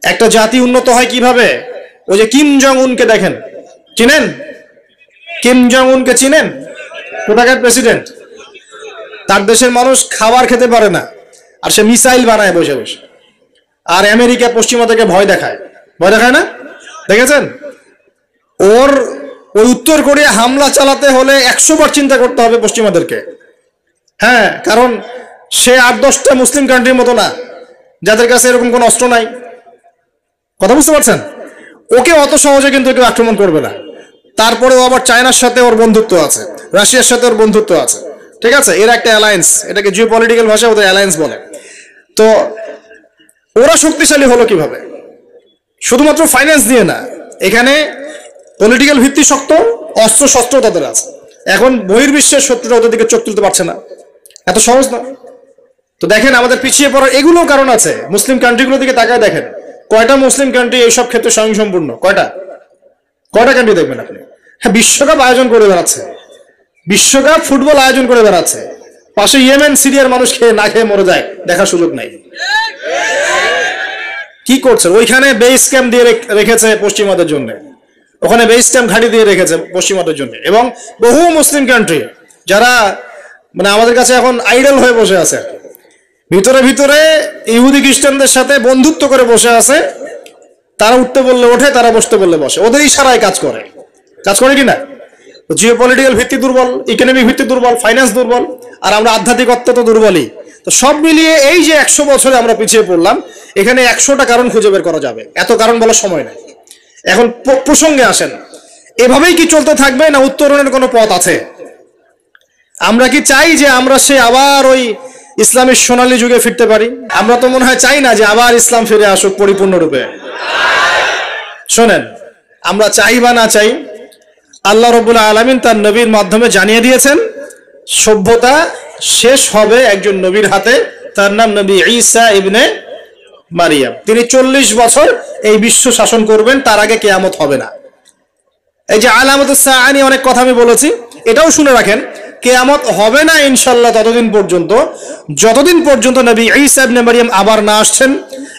একটা জাতি উন্নত হয় কিভাবে? ওই যে কিম জং উনকে দেখেন, চিনেন? কিম জং উনকে চিনেন? কোথাকার প্রেসিডেন্ট? তার দেশের মানুষ খাবার খেতে পারে না, আর সে মিসাইল বানায় বসে বসে। আর আমেরিকা পশ্চিমা থেকে ভয় দেখায়, ভয় দেখায় না? দেখেছেন? ওর ওই উত্তর কোরিয়া হামলা চালাতে হলে 100 বার চিন্তা করতে হবে পশ্চিমাদেরকে। হ্যাঁ, কারণ সে 8-10টা মুসলিম কান্ট্রির মতো না যাদের কাছে এরকম কোনো অস্ত্র নাই। কথা বুঝতে পারছেন? ওকে অত সহজে কিন্তু কেউ আক্রমণ করবে না। তারপরেও আবার চায়নার সাথে ওর বন্ধুত্ব আছে, রাশিয়ার সাথে ওর বন্ধুত্ব আছে, ঠিক আছে? এর একটা অ্যালায়েন্স, এটাকে জিও পলিটিক্যাল ভাষায় ওদের অ্যালায়েন্স বলে। তো ওরা শক্তিশালী হলো কিভাবে? শুধুমাত্র ফাইন্যান্স দিয়ে না, এখানে পলিটিক্যাল ভিত্তি শক্ত, অস্ত্র শস্ত্র তাদের আছে। এখন বহির্বিশ্বের শত্রুরা ওদের দিকে চোখ তুলতে পারছে না, এত সহজ না। তো দেখেন আমাদের পিছিয়ে পড়ার এগুলো কারণ আছে। মুসলিম কান্ট্রিগুলোর দিকে তাকায় দেখেন, কয়টা মুসলিম কান্ট্রি এইসব ক্ষেত্রে স্বয়ংসম্পূর্ণ? কয়টা কান্ট্রি দেখবেন আপনি? হ্যাঁ, বিশ্বকাপ আয়োজন করে বেড়াচ্ছে, বিশ্বকাপ ফুটবল আয়োজন করে বেড়াচ্ছে, পাশে ইয়েমেন সিরিয়ার মানুষ খেয়ে না খেয়ে মরে যায়, দেখার সুযোগ নাই। কি করছে? ওইখানে বেস ক্যাম্প দিয়ে রেখেছে পশ্চিমাদের জন্য, ওখানে বেস ক্যাম্প ঘাঁটি দিয়ে রেখেছে পশ্চিমাদের জন্য। এবং বহু মুসলিম কান্ট্রি যারা মানে আমাদের কাছে এখন আইডল হয়ে বসে আছে, ভিতরে ভিতরে ইহুদি খ্রিস্টানদের সাথে বন্ধুত্ব করে বসে আছে। তারা উঠতে বললে ওঠে, তারা বসতে বললে বসে, ওদের ইশারায় কাজ করে কি না? জিও পলিটিক্যাল ভিত্তি দুর্বল, ইকোনমিক ভিত্তি দুর্বল, ফাইন্যান্স দুর্বল, আর আমরা আধ্যাত্মিকত্ব তো দুর্বলই। তো সব মিলিয়ে এই যে 100 বছরে আমরা পিছিয়ে পড়লাম, এখানে 100টা কারণ খুঁজে বের করা যাবে, এত কারণ বলার সময় নেই। এখন প্রসঙ্গে আসেন, এভাবেই কি চলতে থাকবে না উত্তরণের কোনো পথ আছে? আমরা কি চাই যে আমরা সে আবার ওই ইসলামের সোনালী যুগে ফিরতে পারি? আমরা তো মনে হয় চাই না যে আবার ইসলাম ফিরে আসুক পরিপূর্ণরূপে। শোনেন, আমরা চাই বা না চাই, আল্লাহ রাব্বুল আলামিন তার নবীর মাধ্যমে জানিয়ে দিয়েছেন সভ্যতা শেষ হবে একজন নবীর হাতে, তার নাম নবী ঈসা ইবনে মারিয়াম। তিনি 40 বছর এই বিশ্ব শাসন করবেন, তার আগে কিয়ামত হবে না। এই যে আলামাতুস সাআ নিয়ে অনেক কথা আমি বলেছি, এটাও শুনে রাখেন, কিয়ামত হবে না ইনশাআল্লাহ যতদিন পর্যন্ত নবী ঈসা ইবনে মারিয়াম আবার না আসছেন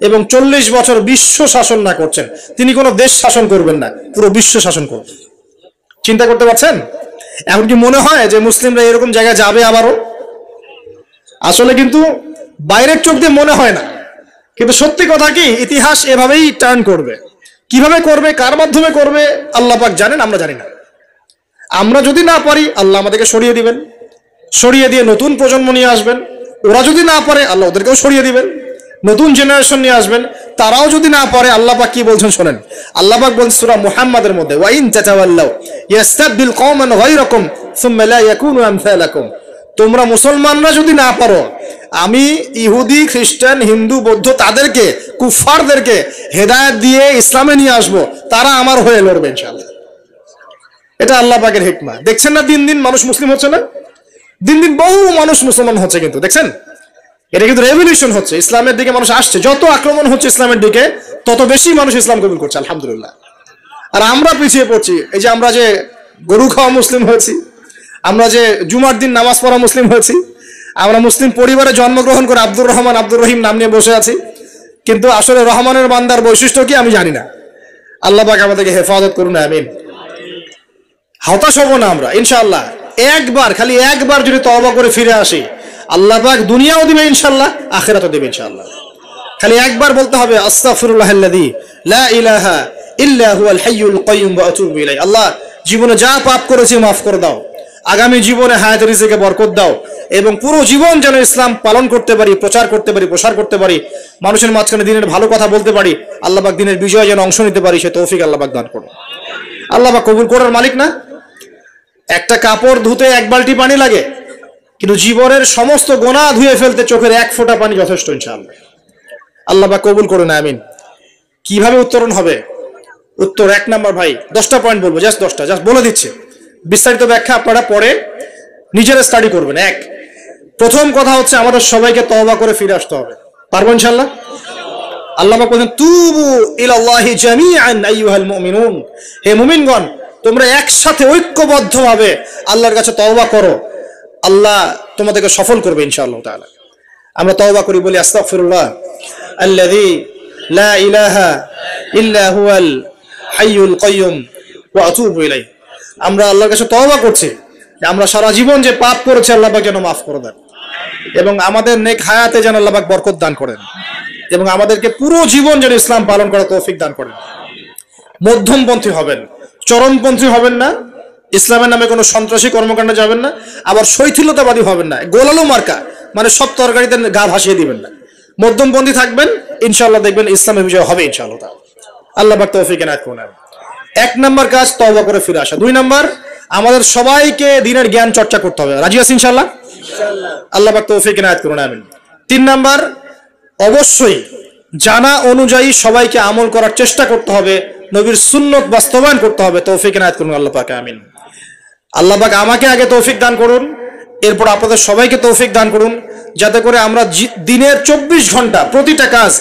এবং 40 বছর বিশ্ব শাসন না করছেন। তিনি কোনো দেশ শাসন করবেন না, পুরো বিশ্ব শাসন করবেন। চিন্তা করতে পারছেন? এখন কি মনে হয় যে মুসলিমরা এরকম জায়গায় যাবে আবারও? আসলে কিন্তু বাইরের চোখ দিয়ে মনে হয় না, কিন্তু সত্যি কথা কি, ইতিহাস এভাবেই টার্ন করবে। কিভাবে করবে, কার মাধ্যমে করবে আল্লাহ পাক জানেন, আমরা জানি না। আমরা যদি না পারি, আল্লাহ আমাদেরকে সরিয়ে দিবেন, সরিয়ে দিয়ে নতুন প্রজন্ম নিয়ে আসবেন। ওরা যদি না পারে, আল্লাহ ওদেরকেও সরিয়ে দিবেন, নতুন জেনারেশন নিয়ে আসবেন। তারাও যদি না পারে, আল্লাহ পাক কি বলছেন শোনেন। আল্লাহ পাক বলছেন সূরা মুহাম্মাদের মধ্যে, ওয়া ইন তাতাওয়াল্লাউ ইয়াস্তাবদিল কওমান গায়রাকুম সুম্মা লা ইয়াকুনু আমসালাকুম। তোমরা মুসলমানরা যদি না পারো, আমি ইহুদি খ্রিস্টান হিন্দু বৌদ্ধ তাদেরকে, কুফফারদেরকে হেদায়েত দিয়ে ইসলামে নিয়ে আসবো, তারা আমার হয়ে লড়বে ইনশাআল্লাহ। এটা আল্লাহ পাকের হিকমা। দেখছেন না দিন দিন মানুষ মুসলিম হচ্ছে না? দিন দিন বহু মানুষ মুসলমান হচ্ছে, কিন্তু দেখছেন এটা কিন্তু রেভলিউশন হচ্ছে, ইসলামের দিকে মানুষ আসছে। যত আক্রমণ হচ্ছে ইসলামের দিকে, তত বেশি মানুষ ইসলাম কবুল করছে, আলহামদুলিল্লাহ। আর আমরা পিছিয়ে পড়ছি। এই যে আমরা যে গরু খাওয়া মুসলিম হয়েছি, আমরা যে জুমার দিন নামাজ পড়া মুসলিম হয়েছি, আমরা মুসলিম পরিবারে জন্মগ্রহণ করে আব্দুর রহমান আব্দুর রহিম নাম নিয়ে বসে আছি, কিন্তু আসলে রহমানের বান্দার বৈশিষ্ট্য কি আমি জানি না। আল্লাহ পাক আমাদেরকে হেফাজত করুন, আমিন। হতাশ হব না আমরা ইনশাআল্লাহ। খালি একবার যদি তওবা করে ফিরে আসি, আল্লাহ পাক দুনিয়াও দিবে ইনশাআল্লাহ, আখিরাতও দিবে ইনশাআল্লাহ। খালি একবার বলতে হবে, আস্তাগফিরুল্লাহাল্লাযী লা ইলাহা ইল্লা হুয়াল হাইয়ুল কাইয়্যুম ওয়া আতুবু ইলাইহি। আল্লাহ, জীবনে যা পাপ করেছি মাফ করে দাও, আগামী জীবনে হায়াত রিজিকে বরকত দাও, এবং পুরো জীবন যেন ইসলাম পালন করতে পারি, প্রচার করতে পারি, প্রসার করতে পারি, মানুষের মাঝখানে দিনের ভালো কথা বলতে পারি, আল্লাহ পাক দিনের বিজয় যেন অংশ নিতে পারি, সে তৌফিক আল্লাহ পাক দান করুন। আল্লাহ পাক কবুল করার মালিক না? একটা কাপড় ধুতে 1 বালতি পানি লাগে, কিন্তু জীবনের সমস্ত গোনা ধুয়ে ফেলতে চোখের 1 ফোঁটা পানি যথেষ্ট ইনশাআল্লাহ। আল্লাহ পাক কবুল করুন, আমিন। কিভাবে উত্তরণ হবে? উত্তর 1 নাম্বার, ভাই 10টা পয়েন্ট বলবো, জাস্ট 10টা, জাস্ট বলে দিচ্ছি। বিস্তারিত ব্যাখ্যা আপনারা পরে নিজেরা স্টাডি করবেন। প্রথম কথা হচ্ছে, আমাদের সবাইকে তওবা করে ফিরে আসতে হবে। পারবো ইনশাআল্লাহ? আল্লাহ পাক বলেন, তুবু ইলাল্লাহি জামিআন আইয়ুহাল মুমিনুন। হে মুমিনগণ, তোমরা একসাথে ঐক্যবদ্ধভাবে আল্লাহর কাছে তওবা করো, আল্লাহ তোমাদেরকে সফল করবে ইনশাআল্লাহ তাআলা। আমরা তওবা করি, বলি আস্তাগফিরুল্লাহ আল্লাযী লা ইলাহা ইল্লা হুয়াল হাইয়ুল কাইয়ুম ওয়া আতুবু ইলাইহি। আমরা আল্লাহর কাছে তওবা করছি যে আমরা সারা জীবন যে পাপ করেছি আল্লাহ পাক যেন মাফ করে দেন এবং আমাদের নেক হায়াতে যেন আল্লাহ পাক বরকত দান করেন এবং আমাদেরকে পুরো জীবন যেন ইসলাম পালন করার তৌফিক দান করেন। মধ্যমপন্থী হবেন, চরমপন্থী হবেন না, ইসলামের নামে কোনো সন্ত্রাসী কর্মকাণ্ডে যাবেন না, আবার শৈথিলতাবাদী হবেন না, গোলালো মার্কা মানে সব তরকারিতে গা ভাসিয়ে দিবেন না। মধ্যমপন্থী থাকবেন, ইনশাআল্লাহ দেখবেন ইসলামের বিজয় হবে ইনশাআল্লাহ। আল্লাহ পাক তৌফিক এনায়েত করুন। এক নম্বর কাজ তওবা করে ফিরে আসা। দুই নম্বর, আমাদের সবাইকে দ্বীনের জ্ঞান চর্চা করতে হবে। রাজি আছেন ইনশাআল্লাহ? আল্লাহ পাক তৌফিক এনায়েত করুন, আমিন। তিন নম্বর, অবশ্যই জানা অনুযায়ী সবাইকে আমল করার চেষ্টা করতে হবে, নবীর সুন্নত বাস্তবায়ন করতে হবে। তৌফিক এনায়েত করুন আল্লাহ পাক, আমিন। আল্লাহ পাক আমাকে আগে তৌফিক দান করুন, এরপর আপনাদের সবাইকে তৌফিক দান করুন, যাতে করে আমরা দিনের 24 ঘন্টা প্রতিটা কাজ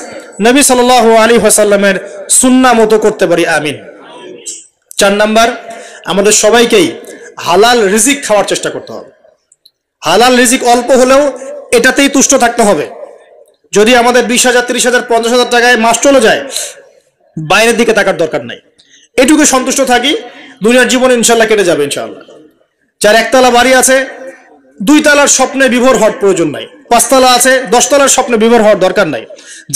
নবী সাল্লাল্লাহু আলাইহি ওয়াসাল্লামের সুন্নাহ মতো করতে পারি, আমিন। 4 নাম্বার, আমাদের সবাইকেই হালাল রিজিক খাওয়ার চেষ্টা করতে হবে। হালাল রিজিক অল্প হলেও এটাতেই তুষ্ট থাকতে হবে। যদি আমাদের 20,000, 30,000, 50,000 টাকায় মাস চলে যায়, বাইরের দিকে তাকার দরকার নাই। এটুকু সন্তুষ্ট থাকি, দুনিয়ার জীবন ইনশাআল্লাহ কেটে যাবে ইনশাআল্লাহ। যার একতলা বাড়ি আছে, 2 তলার স্বপ্নে বিভোর হওয়ার প্রয়োজন নাই। 5 তলা আছে, 10 তলার স্বপ্নে বিভোর হওয়ার দরকার নাই।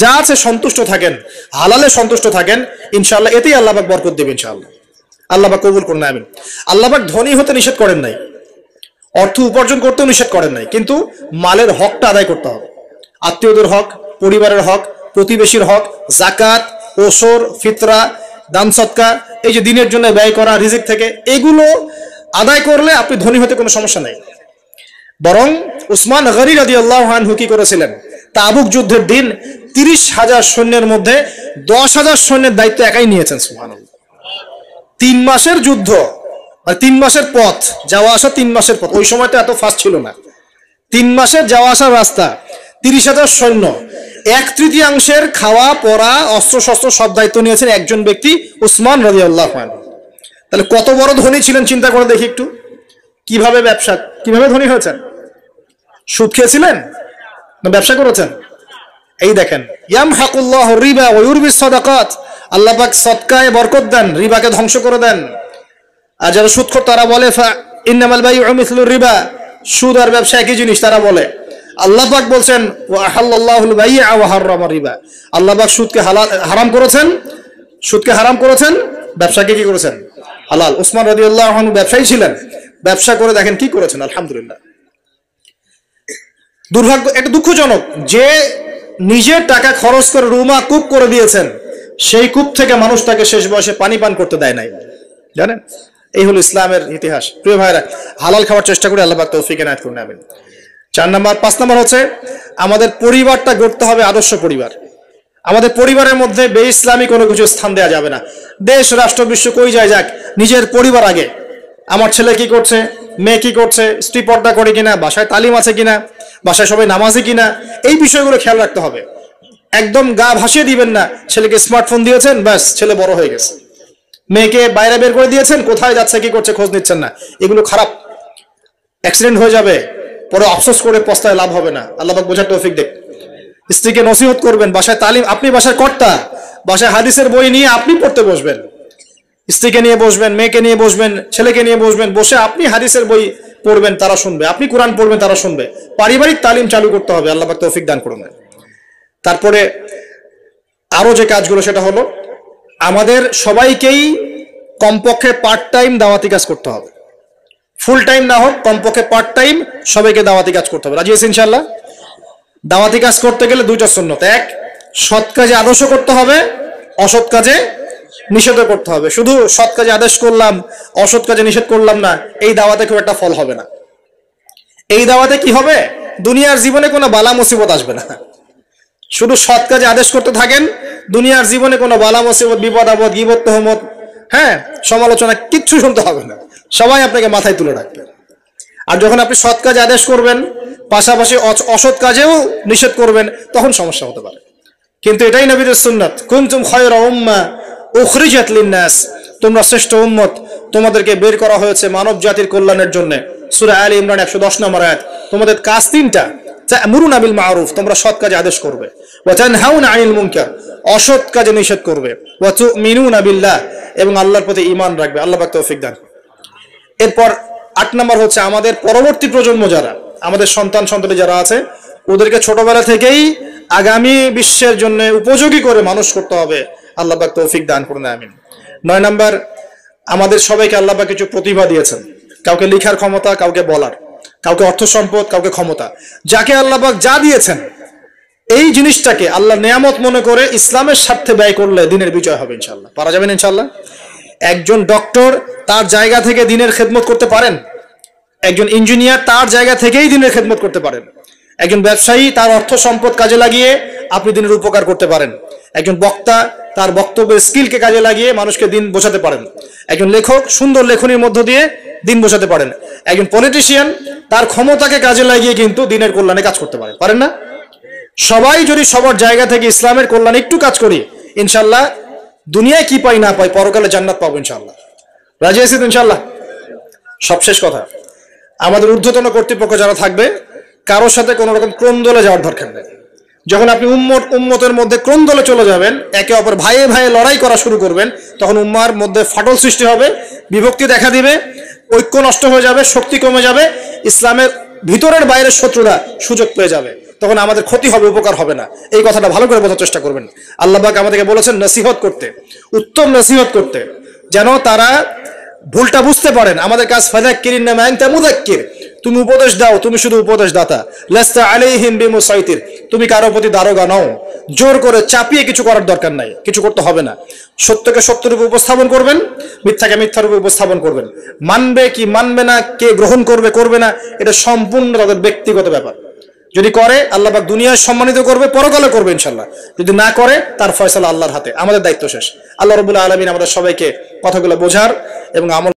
যা আছে সন্তুষ্ট থাকেন, হালালে সন্তুষ্ট থাকেন, ইনশাআল্লাহ এতেই আল্লাহ পাক বরকত দেবেন ইনশাআল্লাহ। আল্লাহ পাক কবুল করুন, আমিন। আল্লাহ পাক ধনী হতে নিষেধ করেন নাই, অর্থ উপার্জন করতেও নিষেধ করেন নাই, কিন্তু মালের হকটা আদায় করতে হবে। আত্মীয়দের হক, পরিবারের হক, প্রতিবেশীর হক, যাকাত, ওসর, ফিতরা, দান সদকা, এই যে দিনের জন্য ব্যয় করা রিজিক থেকে, এগুলো আদায় করলে আপনি ধনী হতে কোনো সমস্যা নাই। বরং উসমান গনি রাদিয়াল্লাহু আনহু কি করেছিলেন, তাবুক যুদ্ধের দিন 30,000 সৈন্যের মধ্যে 10,000 সৈন্যের দায়িত্ব একাই নিয়েছেন। সুবহানাল্লাহ। 3 মাসের যুদ্ধ, মানে 3 মাসের পথ, যাওয়া আসা 3 মাসের পথ। ওই সময় তো এত ফাস্ট ছিল না। 3 মাসের যাওয়া আসার রাস্তা, 30,000 সৈন্য, 1/3 খাওয়া পরা অস্ত্র শস্ত্র সব দায়িত্ব নিয়েছেন একজন ব্যক্তি, উসমান রাদিয়াল্লাহু আনহু। তাহলে কত বড় ধনী ছিলেন চিন্তা করে দেখি একটু। কিভাবে ধনী হয়েছেন? সুদ খেয়েছিলেন না ব্যবসা করেছেন? এই দেখেন, ইয়ামহাকুল্লাহু রিবা ওয়া ইউরবিস সাদাকাত। আল্লাহ পাক সদকায় বরকত দেন, রিবাকে ধ্বংস করে দেন। আর যারা সুদখোর তারা বলে ইন্নামাল বাইউ মিসলুর রিবা, সুদ আর ব্যবসা একই জিনিস তারা বলে। আল্লাহ পাক বলছেন ওয়া আহাল্লাল্লাহুল বাই'a ওয়া হাররামা রিবা। আল্লাহ পাক সুদকে হারাম করেছেন, ব্যবসাকে কি করেছেন? হালাল। উসমান রাদিয়াল্লাহু আনহু ব্যবসায়ী ছিলেন, ব্যবসা করে দেখেন কি করেছেন, আলহামদুলিল্লাহ। দুর্ভাগ্য, একটা দুঃখজনক, যে নিজের টাকা খরচ করে রুমা কূপ করে দিয়েছেন, সেই কূপ থেকে মানুষ তাকে শেষ বয়সে পানি পান করতে দেয় নাই, জানেন? এই হলো ইসলামের ইতিহাস। প্রিয় ভাইরা, হালাল খাওয়ার চেষ্টা করে আল্লাহ পাক তৌফিক এনায়েত করুন, আমিন। 4 নাম্বার। 5 নাম্বার হচ্ছে আমাদের পরিবারটা গড়তে হবে আদর্শ পরিবার। আমাদের পরিবারের মধ্যে বেইসলামী কোনো কিছু স্থান দেওয়া যাবে না। দেশ রাষ্ট্র বিশ্ব কই যায় যাক, নিজের পরিবার আগে। আমার ছেলে কি করছে, মেয়ে কি করছে, স্ত্রী পর্দা করে কিনা, বাসায় তালিম আছে কিনা, বাসায় সবাই নামাজি কিনা, এই বিষয়গুলো খেয়াল রাখতে হবে। একদম গা ভাসিয়ে দিবেন না, ছেলেকে স্মার্টফোন দিয়েছেন, ব্যাস ছেলে বড় হয়ে গেছে। মেয়েকে বাইরে বের করে দিয়েছেন, কোথায় যাচ্ছে কি করছে খোঁজ নিচ্ছেন না, এগুলো খারাপ। অ্যাক্সিডেন্ট হয়ে যাবে, পরে আফসোস করে পস্তায় লাভ হবে না। আল্লাহ পাক বোঝার তৌফিক দেন। স্ত্রীকে নসিহত করবেন, বাসায় তালিম, আপনি বাসায় কর্তা, বাসায় হাদিসের বই নিয়ে আপনি পড়তে বসবেন, স্ত্রীকে নিয়ে বসবেন, মেয়েকে নিয়ে বসবেন, ছেলেকে নিয়ে বসবেন, বসে আপনি হাদিসের বই পড়বেন, তারা শুনবে, আপনি কোরআন পড়বেন, তারা শুনবে। পারিবারিক তালিম চালু করতে হবে। আল্লাহ পাক তৌফিক দান করুন। তারপরে আরো যে কাজগুলো, সেটা হলো আমাদের সবাইকেই কমপক্ষে পার্ট টাইম দাওয়াতি কাজ করতে হবে। ফুল টাইম না হোক, কমপক্ষে পার্ট টাইম সবাইকে দাওয়াতি কাজ করতে হবে। রাজি আছেন ইনশাআল্লাহ? দাওয়াতি কাজ করতে গেলে 2টা সুন্নত। 1, সৎ কাজে আদর্শ করতে হবে, অসৎ কাজে নিষেধ করতে হবে। শুধু সৎ কাজে আদেশ করলাম, অসৎ কাজে নিষেধ করলাম না, এই দাওয়াতে খুব একটা ফল হবে না। এই দাওয়াতে কি হবে, দুনিয়ার জীবনে কোনো বালা মুসিবত আসবে না। শুধু সৎ কাজে আদেশ করতে থাকেন, দুনিয়ার জীবনে কোনো বালা মুসিবত, বিপদ আপদ, গীবত, তহমত, সমালোচনা কিচ্ছু শুনতে হবে না। সবাই আপনাকে মাথায় তুলে রাখবে। আর যখন আপনি সৎ কাজে আদেশ করবেন, পাশাপাশি অসৎ কাজেও নিষেধ করবেন, তখন সমস্যা হতে পারে। কিন্তু এটাই নবীর সুন্নাত, কুনতুম খায়রা উম্মাহ উখরিজাত লিন-নাস, তোমরা শ্রেষ্ঠ উম্মত, তোমাদেরকে বের করা হয়েছে মানব জাতির কল্যাণের জন্য। সূরা আলে ইমরান 110 নম্বর আয়াত। তোমাদের কাজ 3টা। তা'মুরুনা বিল মা'রুফ, তোমরা সৎ কাজে আদেশ করবে, ওয়া তানহাউনা আনিল মুনকার, অসৎ কাজে নিষেধ করবে, ওয়া তু'মিনুনা বিল্লাহ, এবং আল্লাহর প্রতি ঈমান রাখবে। আল্লাহ পাক তৌফিক দান। এরপর 8 নম্বর হচ্ছে আমাদের পরবর্তী প্রজন্ম যারা, আমাদের সন্তান-সন্ততি যারা আছে, ওদেরকে ছোটবেলা থেকেই আগামী বিশ্বের জন্য উপযোগী করে মানুষ করতে হবে। আল্লাহ পাক তৌফিক দান করুন, আমিন। 9 নম্বর, আমাদের সবাইকে আল্লাহ পাক কিছু প্রতিভা দিয়েছেন, কাউকে লেখার ক্ষমতা, কাউকে বলার, কাউকে অর্থ সম্পদ, কাউকে ক্ষমতা। যাকে আল্লাহ পাক যা দিয়েছেন এই জিনিসটাকে আল্লাহ নেয়ামত মনে করে ইসলামের স্বার্থে ব্যয় করলে দিনের বিজয় হবে ইনশাআল্লাহ। পারা যাবেন ইনশাআল্লাহ। একজন ডক্টর তার জায়গা থেকে দিনের খেদমত করতে পারেন, একজন ইঞ্জিনিয়ার তার জায়গা থেকেই দিনের খেদমত করতে পারেন, একজন ব্যবসায়ী তার অর্থ সম্পদ কাজে লাগিয়ে আপনি দিনের উপকার করতে পারেন, একজন বক্তা তার বক্তব্যের স্কিলকে কাজে লাগিয়ে মানুষকে দিন বোঝাতে পারেন, একজন লেখক সুন্দর লেখনীর মধ্য দিয়ে দিন বোঝাতে পারেন, একজন পলিটিশিয়ান তার ক্ষমতাকে কাজে লাগিয়ে কিন্তু দিনের কল্যাণে কাজ করতে পারেন, পারেন না? সবাই যদি সবার জায়গা থেকে ইসলামের কল্যাণে একটু কাজ করি, ইনশাল্লাহ দুনিয়ায় কি পাই না পাই পরকালে জান্নাত পাবো ইনশাল্লাহ। রাজি আছি তো ইনশাল্লাহ? সবশেষ কথা, আমাদের ঊর্ধ্বতন কর্তৃপক্ষ যারা থাকবে, কারোর সাথে কোনো রকম ক্রন্দলে যাওয়ার দরকার নেই। যখন আপনি উম্মতের মধ্যে ক্রন্দলে চলে যাবেন, একে অপর ভাইয়ে ভাইয়ে লড়াই করা শুরু করবেন, তখন উম্মার মধ্যে ফাটল সৃষ্টি হবে, বিভক্তি দেখা দিবে, ঐক্য নষ্ট হয়ে যাবে, শক্তি কমে যাবে, ইসলামের ভিতরের বাইরের শত্রুরা সুযোগ পেয়ে যাবে, তখন আমাদের ক্ষতি হবে, উপকার হবে না। এই কথাটা ভালো করে বোঝার চেষ্টা করবেন। আল্লাহ পাক আমাদেরকে বলেছেন নসিহত করতে, উত্তম নসিহত করতে, যেন তারা ভুলটা বুঝতে পারেন। আমাদের কাজ ফাযাক্কিরিন মা আনতা মুযাক্কির, তুমি উপদেশ দাও, তুমি শুধু উপদেশ দাতা। লাস্তা আলাইহিম বিমুসাইতির, তুমি কারো প্রতি দারোগা নও, জোর করে চাপিয়ে কিছু করার দরকার নাই, কিছু করতে হবে না। সত্যকে সত্যরূপে উপস্থাপন করবেন, মিথ্যাকে মিথ্যারূপে উপস্থাপন করবেন। মানবে কি মানবে না, কে গ্রহণ করবে করবে না, এটা সম্পূর্ণ তাদের ব্যক্তিগত ব্যাপার। যদি করে আল্লাহ পাক দুনিয়ায় সম্মানিত করবে, পরকালে করবে ইনশাল্লাহ। যদি না করে তার ফয়সালা আল্লাহর হাতে, আমাদের দায়িত্ব শেষ। আল্লাহ রাব্বুল আলামিন আমাদের সবাইকে কথাগুলো বোঝার এবং আমল